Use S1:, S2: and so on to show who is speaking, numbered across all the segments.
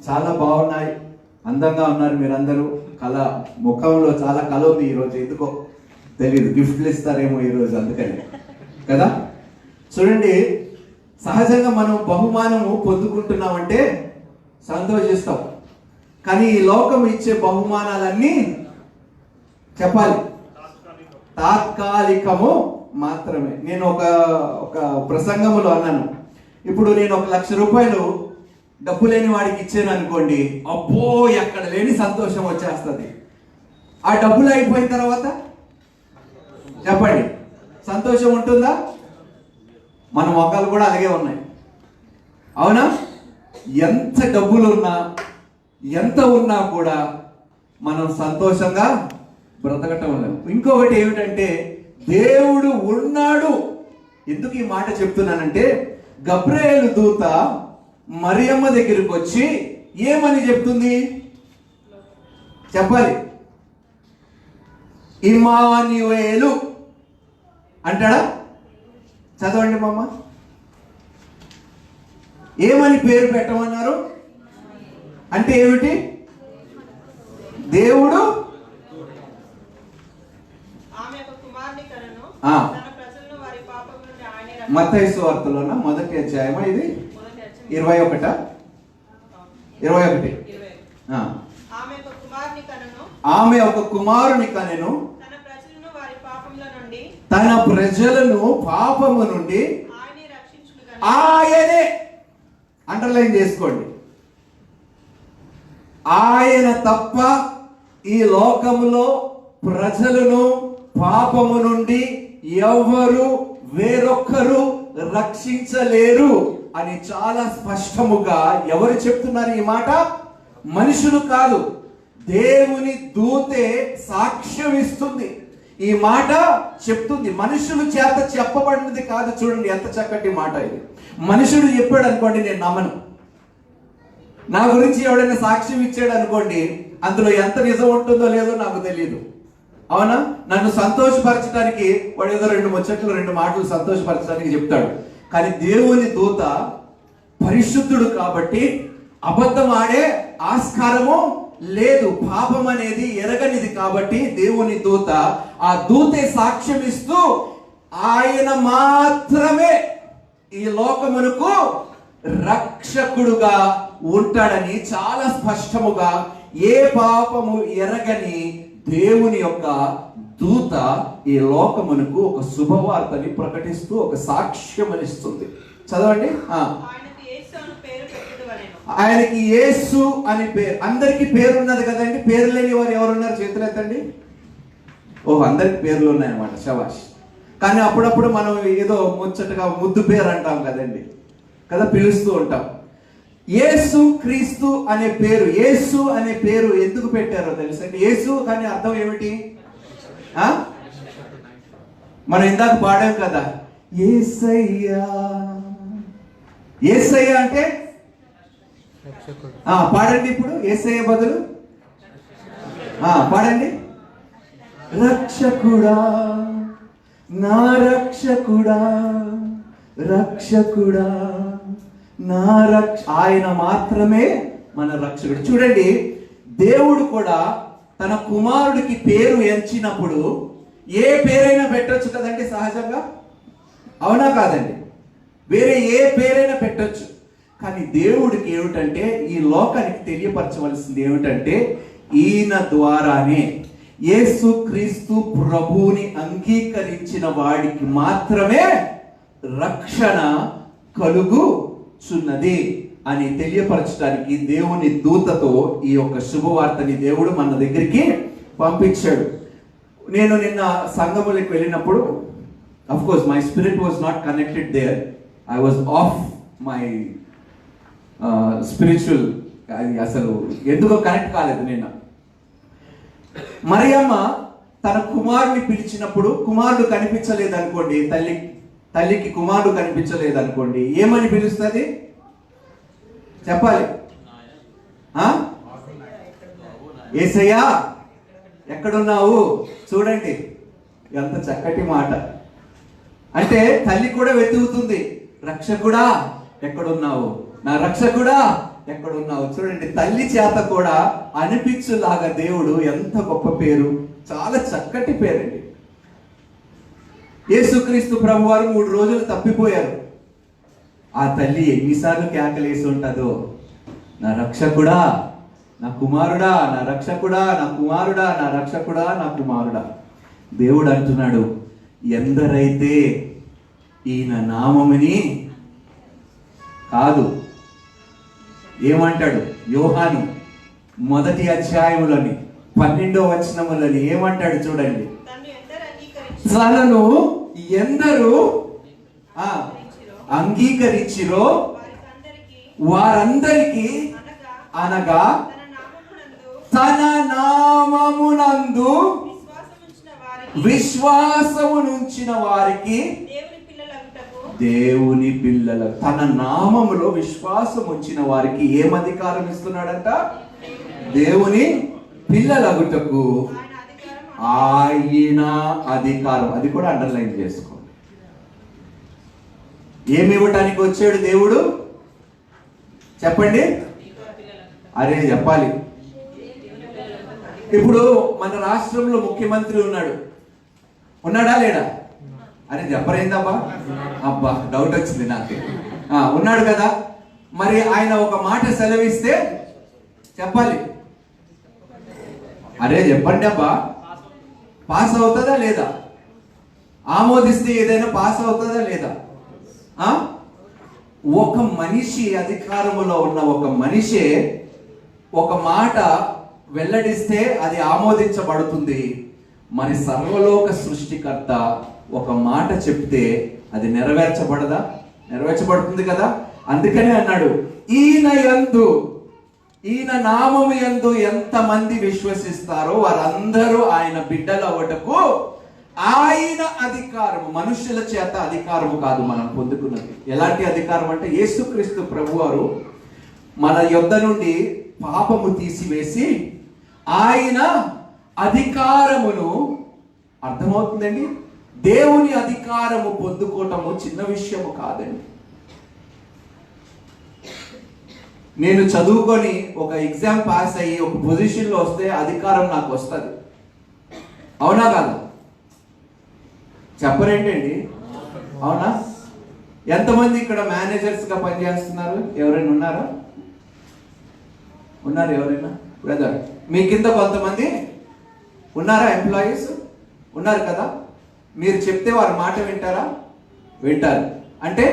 S1: చాలా బాగున్నాయి, అందంగా ఉన్నారు మీరందరూ. కళ ముఖంలో చాలా కళ ఉంది ఈరోజు, ఎందుకో తెలియదు. గిఫ్ట్లు ఇస్తారేమో ఈరోజు, అందుకని కదా. చూడండి, సహజంగా మనం బహుమానము పొందుకుంటున్నామంటే సంతోషిస్తాం, కానీ ఈ లోకం ఇచ్చే బహుమానాలన్నీ చెప్పాలి తాత్కాలికము మాత్రమే. నేను ఒక ప్రసంగంలో అన్నాను, ఇప్పుడు నేను 1,00,000 రూపాయలు డబ్బు లేని వాడికి ఇచ్చాను అనుకోండి, అబ్బో ఎక్కడ లేని సంతోషం వచ్చేస్తుంది. ఆ డబ్బులు అయిపోయిన తర్వాత చెప్పండి, సంతోషం ఉంటుందా? మన మొక్కలు కూడా అలాగే ఉన్నాయి, అవునా? ఎంత డబ్బులు ఉన్నా, ఎంత ఉన్నా కూడా మనం సంతోషంగా బ్రతకటం లేదు. ఇంకొకటి ఏమిటంటే, దేవుడు ఉన్నాడు. ఎందుకు ఈ మాట చెప్తున్నానంటే, గబ్రియేలు దూత మరియమ్మ దగ్గరికి వచ్చి ఏమని చెప్తుంది చెప్పాలి? ఇమ్మాన్యుయేలు అంటాడా? చదవండి మమ్మ. ఏమని పేరు పెట్టమన్నారు అంటే ఏమిటి? దేవుడు మత్తయి సువార్తలోన 1వ అధ్యాయం, ఇది 21. ఆమె ఒక కుమారుని కనెను, తన ప్రజలను పాపము నుండి ఆయనే, అండర్లైన్ చేసుకోండి, ఆయన తప్ప ఈ లోకములో ప్రజలను పాపము నుండి ఎవరు వేరొక్కరు రక్షించలేరు అని చాలా స్పష్టముగా ఎవరు చెప్తున్నారు ఈ మాట? మనుషులు కాదు, దేవుని దూతే సాక్ష్యం ఇస్తుంది. ఈ మాట చెప్తుంది, మనుషుల చేత చెప్పబడినది కాదు. చూడండి ఎంత చక్కటి మాట ఇది. మనుషుడు చెప్పాడు అనుకోండి, నేను నమ్మను. నా గురించి ఎవడైనా సాక్ష్యం ఇచ్చాడు అనుకోండి, అందులో ఎంత నిజం ఉంటుందో లేదో నాకు తెలియదు, అవునా? నన్ను సంతోషపరచడానికి వాడు ఏదో 2 ముచ్చట్లు 2 మాటలు సంతోషపరచడానికి చెప్తాడు. కానీ దేవుని దూత పరిశుద్ధుడు కాబట్టి అబద్ధం ఆడే ఆస్కారము లేదు. పాపం అనేది ఎరగనిది కాబట్టి దేవుని దూత, ఆ దూతే సాక్ష్యం ఇస్తూ ఆయన మాత్రమే ఈ లోకమునకు రక్షకుడుగా ఉంటాడని చాలా స్పష్టముగా, ఏ పాపము ఎరగని దేవుని యొక్క దూత ఈ లోకమునకు ఒక శుభవార్తని ప్రకటిస్తూ ఒక సాక్ష్యం ఇస్తుంది. చదవండి. ఆయనకి యేసు అని పేరు. అందరికి పేరు ఉన్నది కదండి. పేరు లేని వారు ఎవరున్నారు? చేతులు ఎత్తండి. ఓహో, అందరికి పేర్లు ఉన్నాయన్నమాట, శబాష్. కానీ అప్పుడప్పుడు మనం ఏదో ముచ్చటగా ముద్దు పేరు అంటాం కదండి, కదా, పిలుస్తూ ఉంటాం. యేసు క్రీస్తు అనే పేరు, యేసు అనే పేరు ఎందుకు పెట్టారో తెలుసండి? యేసు కానీ అర్థం ఏమిటి? మనం ఇందాక పాడాం కదా, యేసయ్యా. యేసయ్యా అంటే పాడండి ఇప్పుడు. యేసయ్య బదులు పాడండి. రక్షకుడా, నా రక్షకుడా, రక్షకుడా, నా ఆయన మాత్రమే మన రక్షకుడు. చూడండి, దేవుడు కూడా తన కుమారుడికి పేరు ఎంచినప్పుడు ఏ పేరైనా పెట్టొచ్చు కదండి సహజంగా, అవునా కాదండి? వేరే ఏ పేరైనా పెట్టొచ్చు. కానీ దేవుడికి ఏమిటంటే, ఈ లోకానికి తెలియపరచవలసింది ఏమిటంటే, ఈయన ద్వారానే, యేసు క్రీస్తు ప్రభువుని అంగీకరించిన వాడికి మాత్రమే రక్షణ కలుగుచున్నది అని తెలియపరచడానికి దేవుని దూతతో ఈ యొక్క శుభవార్తని దేవుడు మన దగ్గరికి పంపించాడు. నేను నిన్న సంఘములకు వెళ్ళినప్పుడు, of course my spirit was not connected there, I was off my spiritual, అది అసలు ఎందుకో కనెక్ట్ కాలేదు. నిన్న మరియమ్మ తన కుమారుని పిలిచినప్పుడు కుమారుడు కనిపించలేదు అనుకోండి, తల్లికి కుమారుడు కనిపించలేదు అనుకోండి, ఏమని పిలుస్తుంది చెప్పాలి? యేసయ్యా ఎక్కడున్నావు? చూడండి ఎంత చక్కటి మాట. అంటే తల్లి కూడా వెతుకుతుంది, రక్షకుడా ఎక్కడున్నావు, నా రక్షకుడా ఎక్కడున్నావు? చూడండి, తల్లి చేత కూడా అనిపించులాగా దేవుడు ఎంత గొప్ప పేరు, చాలా చక్కటి పేరండి. యేసుక్రీస్తు ప్రభువారు 3 రోజులు తప్పిపోయారు. ఆ తల్లి ఎన్నిసార్లు కేకలేసి ఉంటుందో, నా రక్షకుడా, నా కుమారుడా, నా రక్షకుడా, నా కుమారుడా, నా రక్షకుడా, నా కుమారుడా. దేవుడు అంటున్నాడు, ఎందరైతే ఈయన నామముని కాదు, ఏమంటాడు? యోహాను 1వ అధ్యాయములని 12వ వచనములని ఏమంటాడు చూడండి, తనను ఎందరు అంగీకరించిరో వారందరికీ, అనగా తన నామమునందు విశ్వాసమునుంచిన వారికి, దేవుని పిల్లల, తన నామములో విశ్వాసం ఉంచిన వారికి ఏం అధికారం ఇస్తున్నాడంట? దేవుని పిల్లలగుటకు ఆయన అధికారం. అది కూడా అండర్లైన్ చేసుకోండి. ఏమి ఇవ్వటానికి వచ్చాడు దేవుడు? చెప్పండి, అరే చెప్పాలి. ఇప్పుడు మన రాష్ట్రంలో ముఖ్యమంత్రి ఉన్నాడా లేడా? అని చెప్పరైందబ్బా, అబ్బా డౌట్ వచ్చింది నాకు. ఉన్నాడు కదా, మరి ఆయన ఒక మాట సెలవిస్తే చెప్పాలి. అరే చెప్పండి అబ్బా, పాస్ అవుతుందా లేదా? ఆమోదిస్తే ఏదైనా పాస్ అవుతుందా లేదా? ఒక మనిషి, అధికారములో ఉన్న ఒక మనిషే ఒక మాట వెల్లడిస్తే అది ఆమోదించబడుతుంది. మరి సర్వలోక సృష్టికర్త ఒక మాట చెప్తే అది నెరవేర్చబడదా? నెరవేర్చబడుతుంది కదా. అందుకనే అన్నాడు, ఈయన నామము యందు ఎంతమంది విశ్వసిస్తారో వారందరూ ఆయన బిడ్డలు అవ్వటకు ఆయన అధికారము, మనుషుల చేత అధికారము కాదు మనం పొందుకున్నది. ఎలాంటి అధికారం అంటే, యేసుక్రీస్తు ప్రభువారు మన యొద్ద నుండి పాపము తీసివేసి ఆయన అధికారమును, అర్థమవుతుందండి, దేవుని అధికారము పొందుకోవటము చిన్న విషయము కాదండి. నేను చదువుకొని ఒక ఎగ్జామ్ పాస్ అయ్యి ఒక పొజిషన్లో వస్తే అధికారం నాకు వస్తుంది, అవునా కాదు? చెప్పరేంటండి, అవునా? ఎంతమంది ఇక్కడ మేనేజర్స్గా పనిచేస్తున్నారు? ఎవరైనా ఉన్నారా? ఉన్నారు ఎవరైనా? బ్రదర్, మీ కింద కొంతమంది ఉన్నారా? ఎంప్లాయీస్ ఉన్నారు కదా. మీరు చెప్తే వారి మాట వింటారా? వింటారు. అంటే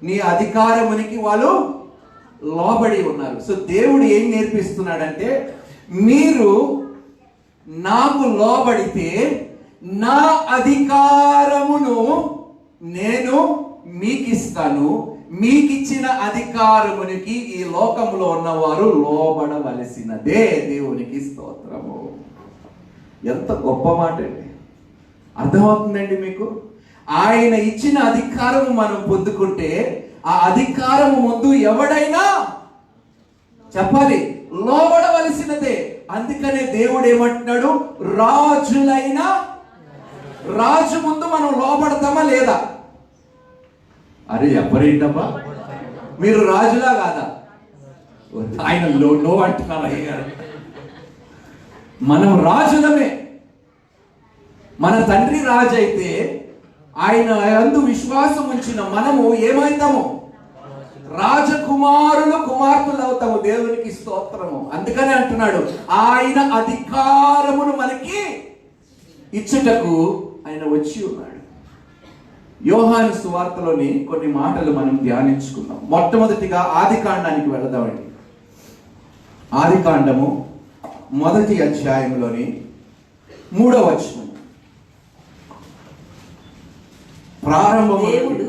S1: నీ అధికారమునికి వాళ్ళు లోబడి ఉన్నారు. సో దేవుడు ఏం నేర్పిస్తున్నాడంటే, మీరు నాకు లోబడితే నా అధికారమును నేను మీకిస్తాను. మీకిచ్చిన అధికారమునికి ఈ లోకంలో ఉన్నవారు లోబడవలసినదే. దేవునికి స్తోత్రము. ఎంత గొప్ప మాట అండి. అర్థమవుతుందండి మీకు? ఆయన ఇచ్చిన అధికారము మనం పొందుకుంటే ఆ అధికారము ముందు ఎవడైనా చెప్పాలి, లోబడవలసినదే. అందుకనే దేవుడు ఏమంటున్నాడు, రాజు ముందు మనం లోబడతామా లేదా? అరే ఎవరేంటబ్బా, మీరు రాజులా కాదా? ఆయన నో అంటున్నారు అయ్యారు. మనం రాజులమే. మన తండ్రి రాజు అయితే ఆయన యందు విశ్వాసం ఉంచిన మనము ఏమైతాము? రాజకుమారులు, కుమార్తెలు అవుతాము. దేవునికి స్తోత్రము. అందుకనే అంటున్నాడు, ఆయన అధికారమును మనకి ఇచ్చుటకు ఆయన వచ్చి ఉన్నాడు. యోహాను సువార్తలోని కొన్ని మాటలు మనం ధ్యానించుకుందాం. మొట్టమొదటిగా ఆదికాండానికి వెళదామండి. ఆదికాండము 1వ అధ్యాయంలోని 3వ వచనం. ప్రారంభము,
S2: దేవుడు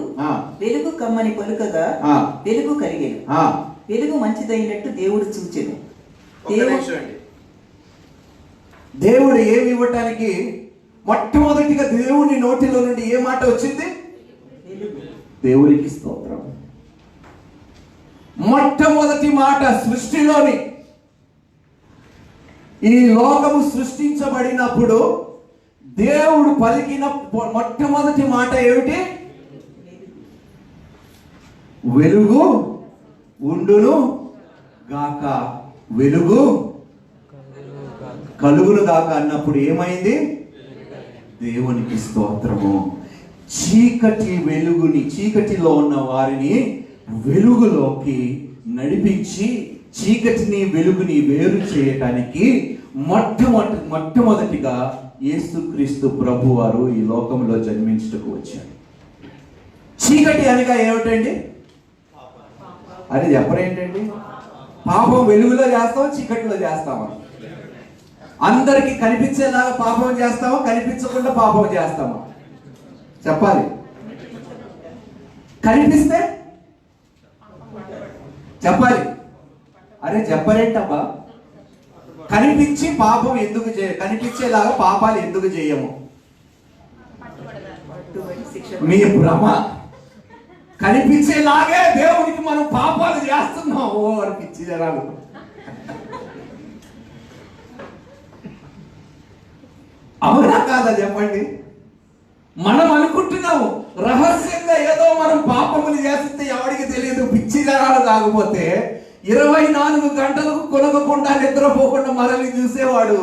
S2: వెలుగు కమ్మని పలుకగా వెలుగు కలిగేను. వెలుగు మంచిదైనట్టు దేవుడు చూచెను.
S1: దేవుడు ఏమి ఇవ్వటానికి మొట్టమొదటిగా దేవుని నోటిలో నుండి ఏ మాట వచ్చింది? దేవునికి స్తోత్రం. మొట్టమొదటి మాట సృష్టిలోని, ఈ లోకము సృష్టించబడినప్పుడు దేవుడు పలికిన మొట్టమొదటి మాట ఏమిటి? వెలుగు ఉండును గాక వెలుగు కలుగును గాక అన్నప్పుడు ఏమైంది? దేవునికి స్తోత్రము. చీకటిలో ఉన్న వారిని వెలుగులోకి నడిపించి చీకటిని వెలుగుని వేరు చేయటానికి మొట్టమొదటిగా యేసుక్రీస్తు ప్రభువారు ఈ లోకంలో జన్మించుటకు వచ్చాడు. చీకటి అనగా ఏమిటండి? అది చెప్పరేంటండి? పాపం వెలుగులో చేస్తావా, చీకటిలో చేస్తావా? అందరికి కనిపించేలాగా పాపం చేస్తావా, కనిపించకుండా పాపం చేస్తావా? చెప్పాలి. కనిపిస్తే చెప్పాలి. అరే చెప్పరేంటబ్బా? కనిపించి పాపం ఎందుకు కనిపించేలాగా పాపాలు ఎందుకు చేయము? మీ భ్రమ. కనిపించేలాగే దేవునికి మనం పాపాలు చేస్తున్నాం. ఓ పిచ్చి జనాలు. అవునా కాదా చెప్పండి? మనం అనుకుంటున్నాము రహస్యంగా ఏదో మనం పాపములు చేస్తే ఎవరికి తెలియదు. పిచ్చి జనాలు కాకపోతే 24 గంటలకు కొనగకుండా నిద్రపోకుండా మనల్ని చూసేవాడు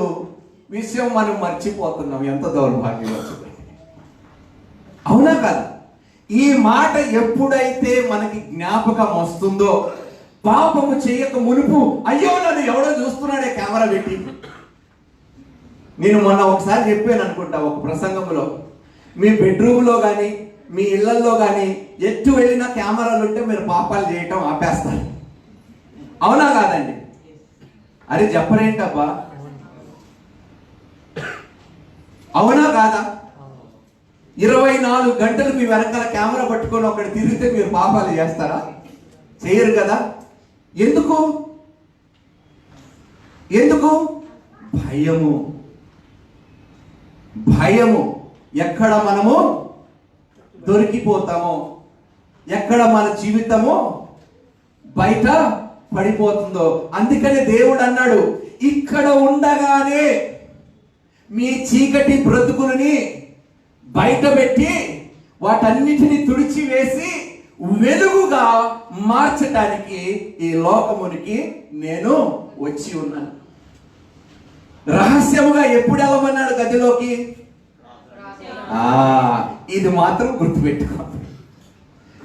S1: విషయం మనం మర్చిపోతున్నాం. ఎంత దౌర్భాగ్యం వచ్చింది. అవునా కదా? ఈ మాట ఎప్పుడైతే మనకి జ్ఞాపకం వస్తుందో, పాపము చేయక మునుపు అయ్యో నన్ను ఎవడో చూస్తున్నాడే కెమెరా పెట్టి. నేను మొన్న ఒకసారి చెప్పాను అనుకుంటా ఒక ప్రసంగంలో, మీ బెడ్రూమ్లో కానీ మీ ఇళ్లలో కానీ ఎటు వెళ్ళినా కెమెరాలు ఉంటే మీరు పాపాలు చేయటం ఆపేస్తారు. అవునా కాదండి? అరే చెప్పరేంటబ్బా? అవునా కాదా? 24 గంటలు మీ వెనకాల కెమెరా పట్టుకొని ఒకటి తిరిగితే మీరు పాపాలు చేస్తారా? చేయరు కదా. ఎందుకు? భయము. ఎక్కడ మనము దొరికిపోతామో, ఎక్కడ మన జీవితము బయట పడిపోతుందో. అందుకనే దేవుడు అన్నాడు, ఇక్కడ ఉండగానే మీ చీకటి బ్రతుకులని బయట పెట్టి వాటన్నిటిని తుడిచివేసి వెలుగుగా మార్చడానికి ఈ లోకమునికి నేను వచ్చి ఉన్నాను. రహస్యముగా ఎప్పుడు వెళ్ళమన్నాడు గదిలోకి? ఇది మాత్రం గుర్తుపెట్టుకోండి.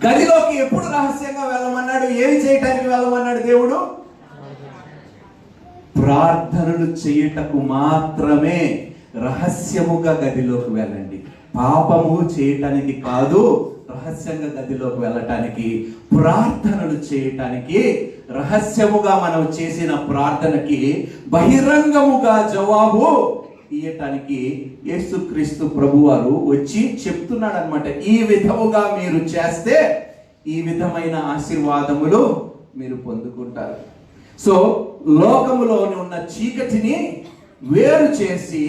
S1: గదిలోకి ఎప్పుడు రహస్యంగా వెళ్ళమన్నాడు? ఏమి చేయటానికి వెళ్ళమన్నాడు దేవుడు? ప్రార్థనలు చేయుటకు మాత్రమే రహస్యముగా గదిలోకి వెళ్ళండి. పాపము చేయటానికి కాదు, రహస్యంగా గదిలోకి వెళ్ళటానికి, ప్రార్థనలు చేయటానికి. రహస్యముగా మనం చేసిన ప్రార్థనకి బహిరంగముగా జవాబు ఇయ్యటానికి యేసుక్రీస్తు ప్రభువారు వచ్చి చెప్తున్నాడు అన్నమాట. ఈ విధముగా మీరు చేస్తే ఈ విధమైన ఆశీర్వాదములు మీరు పొందుకుంటారు. సో లోకములోని ఉన్న చీకటిని వేరు చేసి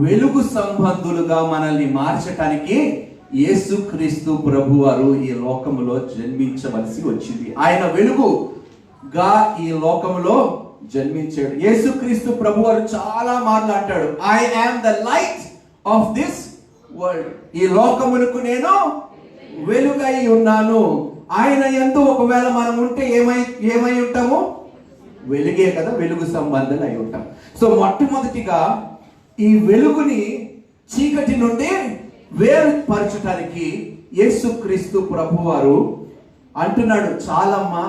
S1: వెలుగు సంబంధులుగా మనల్ని మార్చటానికి యేసుక్రీస్తు ప్రభువారు ఈ లోకములో జన్మించవలసి వచ్చింది. ఆయన వెలుగుగా ఈ లోకములో జన్మించాడు. యేసుక్రీస్తు ప్రభువారు చాలా మార్లు అంటాడు, I am the light of this world. ఈ లోకమునకు నేను వెలుగై ఉన్నాను. ఆయన యందు ఒకవేళ మనం ఉంటే ఏమై ఉంటాము? వెలుగే కదా, వెలుగు సంబంధం అయి ఉంటాం. సో మొట్టమొదటిగా ఈ వెలుగుని చీకటి నుండి వేరుపరచడానికి యేసుక్రీస్తు ప్రభువారు అంటున్నాడు, చాలమ్మా